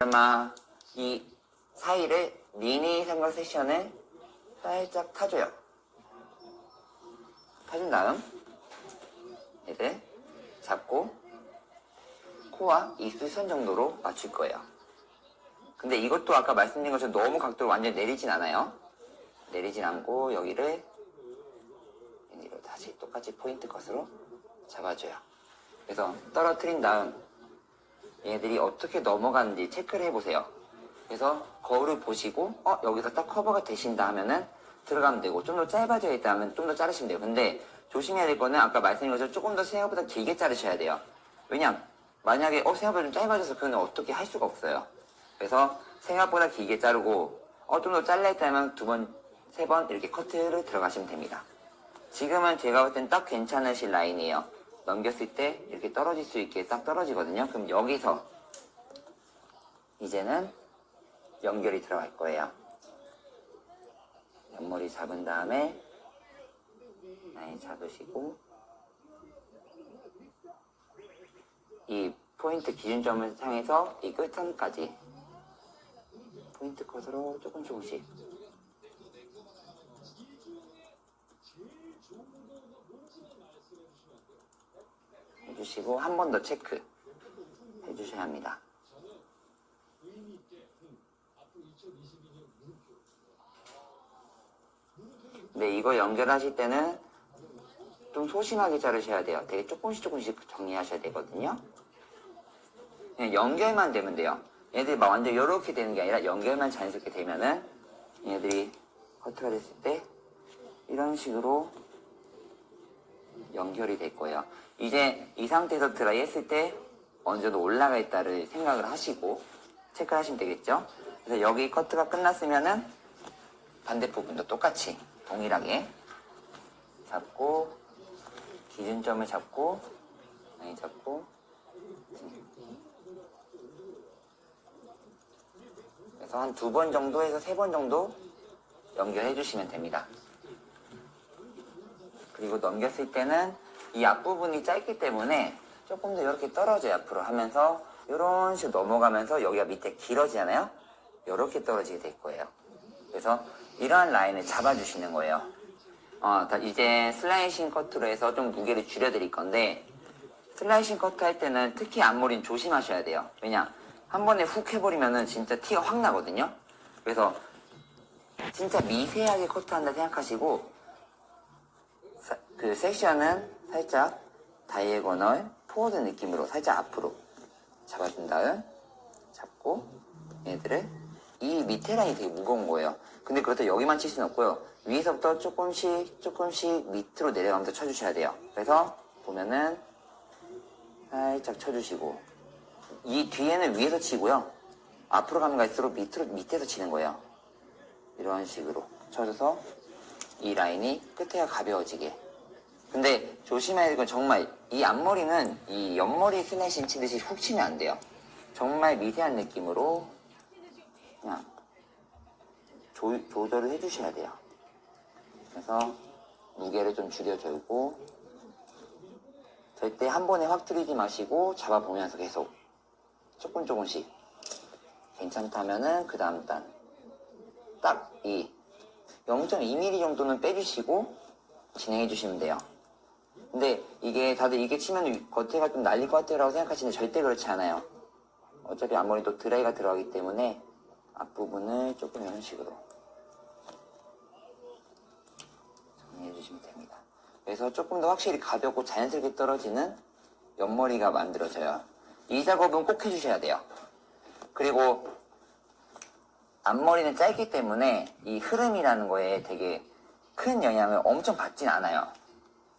아마 이 사이를 미니 삼각 섹션을 살짝 타줘요. 타준 다음 얘를 잡고 코와 입술 선 정도로 맞출 거예요. 근데 이것도 아까 말씀드린 것처럼 너무 각도를 완전히 내리진 않아요. 내리진 않고 여기를 다시 똑같이 포인트 컷으로 잡아줘요. 그래서 떨어뜨린 다음 얘들이 어떻게 넘어가는지 체크를 해보세요. 그래서 거울을 보시고 여기서 딱 커버가 되신다 하면은 들어가면 되고, 좀 더 짧아져 있다 하면 좀 더 자르시면 돼요. 근데 조심해야 될 거는 아까 말씀드린 것처럼 조금 더 생각보다 길게 자르셔야 돼요. 왜냐면 만약에 생각보다 좀 짧아져서 그건 어떻게 할 수가 없어요. 그래서 생각보다 길게 자르고 좀 더 잘라 있다면 2번, 3번 이렇게 커트를 들어가시면 됩니다. 지금은 제가 볼 땐 딱 괜찮으실 라인이에요. 넘겼을 때 이렇게 떨어질 수 있게 딱 떨어지거든요. 그럼 여기서 이제는 연결이 들어갈 거예요. 옆머리 잡은 다음에 라인 잡으시고 이 포인트 기준점을 향해서 이 끝선까지 포인트 컷으로 조금씩 해주시고 한 번 더 체크 해주셔야 합니다. 근데 이거 연결하실 때는 좀 소심하게 자르셔야 돼요. 되게 조금씩 정리하셔야 되거든요. 그냥 연결만 되면 돼요. 얘들이 막 완전 이렇게 되는 게 아니라 연결만 자연스럽게 되면은 얘들이 커트가 됐을 때 이런 식으로 연결이 될 거예요. 이제 이 상태에서 드라이 했을 때 어느 정도 올라가 있다를 생각을 하시고 체크를 하시면 되겠죠. 그래서 여기 커트가 끝났으면은 반대부분도 똑같이 동일하게 잡고 기준점을 잡고 많이 잡고 그래서 한 2번 정도에서 3번 정도 연결해 주시면 됩니다. 그리고 넘겼을 때는 이 앞부분이 짧기 때문에 조금 더 이렇게 떨어져요. 앞으로 하면서 이런 식으로 넘어가면서 여기가 밑에 길어지잖아요. 이렇게 떨어지게 될 거예요. 그래서 이러한 라인을 잡아주시는 거예요. 이제 슬라이싱 커트로 해서 좀 무게를 줄여드릴 건데, 슬라이싱 커트 할 때는 특히 앞머리는 조심하셔야 돼요. 왜냐? 한 번에 훅 해버리면은 진짜 티가 확 나거든요. 그래서 진짜 미세하게 커트한다 생각하시고, 그 섹션은 살짝 다이애고널 포워드 느낌으로 살짝 앞으로 잡아준 다음 잡고 얘들을 이 밑에 라인이 되게 무거운 거예요. 근데 그렇다고 여기만 칠 수는 없고요. 위에서부터 조금씩 밑으로 내려가면서 쳐주셔야 돼요. 그래서 보면은 살짝 쳐주시고 이 뒤에는 위에서 치고요. 앞으로 가면 갈수록 밑에서 치는 거예요. 이런 식으로 쳐줘서 이 라인이 끝에가 가벼워지게. 근데 조심해야 될 건 정말 이 앞머리는 이 옆머리 슬라이싱 치듯이 훅 치면 안 돼요. 정말 미세한 느낌으로 그냥 조절을 해주셔야 돼요. 그래서 무게를 좀 줄여주고 절대 한 번에 확 줄이지 마시고 잡아보면서 계속 조금씩 괜찮다면은 그 다음 단 딱 이 0.2mm 정도는 빼주시고 진행해 주시면 돼요. 근데 이게 다들 이게 치면 겉에가 좀 날릴 것 같아요 라고 생각하시는데 절대 그렇지 않아요. 어차피 앞머리 또 드라이가 들어가기 때문에 앞부분을 조금 이런 식으로 정리해 주시면 됩니다. 그래서 조금 더 확실히 가볍고 자연스럽게 떨어지는 옆머리가 만들어져요. 이 작업은 꼭 해주셔야 돼요. 그리고 앞머리는 짧기 때문에 이 흐름이라는 거에 되게 큰 영향을 엄청 받진 않아요.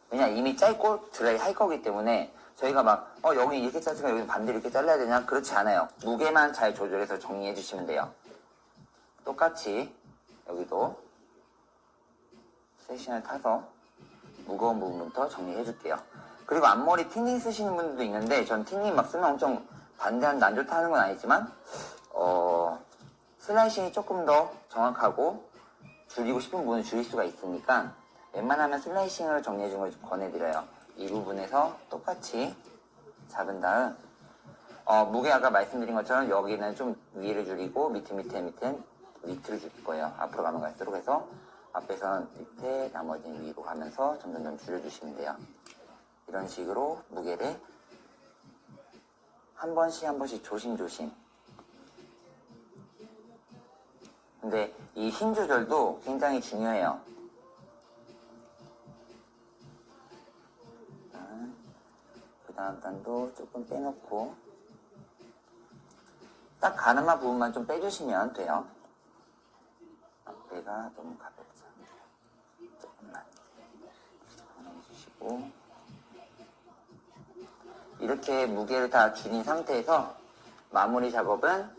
왜냐 이미 짧고 드라이 할 거기 때문에 저희가 막 여기 이렇게 잘랐으니까 여기 반대로 이렇게 잘라야 되냐? 그렇지 않아요. 무게만 잘 조절해서 정리해 주시면 돼요. 똑같이 여기도 섹션을 타서 무거운 부분부터 정리해 줄게요. 그리고 앞머리 틴닝 쓰시는 분들도 있는데 전 틴닝 막 쓰면 엄청 반대한다 안 좋다 하는 건 아니지만 슬라이싱이 조금 더 정확하고 줄이고 싶은 부분을 줄일 수가 있으니까 웬만하면 슬라이싱을 정리해 주는 걸 권해드려요. 이 부분에서 똑같이 잡은 다음 무게 아까 말씀드린 것처럼 여기는 좀 위를 줄이고 밑에 밑을 줄일 거예요. 앞으로 가면 갈수록. 해서 앞에서는 밑에, 나머지는 위로 가면서 점점 줄여주시면 돼요. 이런 식으로 무게를 한 번씩 조심조심. 근데 이 힘 조절도 굉장히 중요해요. 그 다음 단도 조금 빼놓고 딱 가늠한 부분만 좀 빼주시면 돼요. 앞에가 너무 가볍죠. 조금만 해주시고, 이렇게 무게를 다 줄인 상태에서 마무리 작업은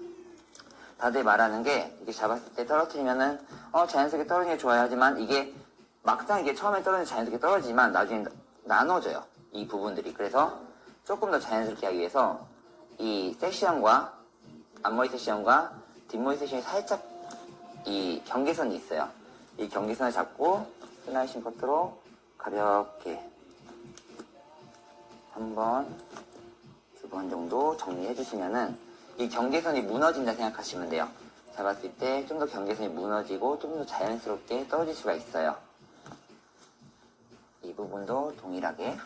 다들 말하는 게, 이렇게 잡았을 때 떨어뜨리면은 자연스럽게 떨어지는 게 좋아요. 하지만 이게 막상 이게 처음에 떨어지면 자연스럽게 떨어지지만 나중에 나눠져요, 이 부분들이. 그래서 조금 더 자연스럽게 하기 위해서 이 섹션과 앞머리 섹션과 뒷머리 섹션이 살짝 이 경계선이 있어요. 이 경계선을 잡고 스나이싱 커트로 가볍게 한 번, 두 번 정도 정리해 주시면은 이 경계선이 무너진다 생각하시면 돼요. 잡았을 때 좀 더 경계선이 무너지고 좀 더 자연스럽게 떨어질 수가 있어요. 이 부분도 동일하게.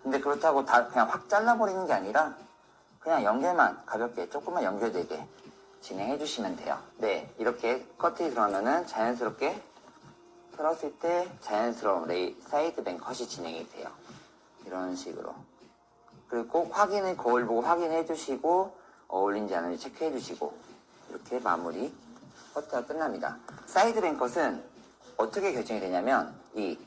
근데 그렇다고 다 그냥 확 잘라버리는 게 아니라 그냥 연결만 가볍게 조금만 연결되게 진행해 주시면 돼요. 네, 이렇게 커트이 들어가면은 자연스럽게 풀었을 때 자연스러운 사이드뱅 컷이 진행이 돼요. 이런 식으로. 그리고 꼭 거울 보고 확인해 주시고 어울린지 안 어울린지 체크해 주시고 이렇게 마무리 커트가 끝납니다. 사이드뱅 컷은 어떻게 결정이 되냐면 이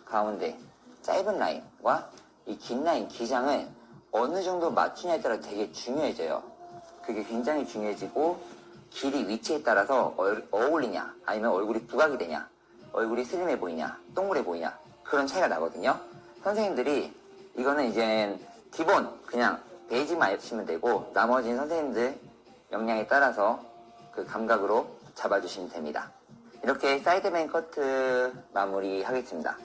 가운데 짧은 라인과 이 긴 라인 기장을 어느 정도 맞추냐에 따라 되게 중요해져요. 그게 굉장히 중요해지고 길이 위치에 따라서 어울리냐 아니면 얼굴이 부각이 되냐 얼굴이 슬림해 보이냐 동그래 보이냐 그런 차이가 나거든요. 선생님들이 이거는 이제 기본 그냥 베이직만 해주시면 되고 나머지는 선생님들 역량에 따라서 그 감각으로 잡아주시면 됩니다. 이렇게 사이드뱅 커트 마무리 하겠습니다.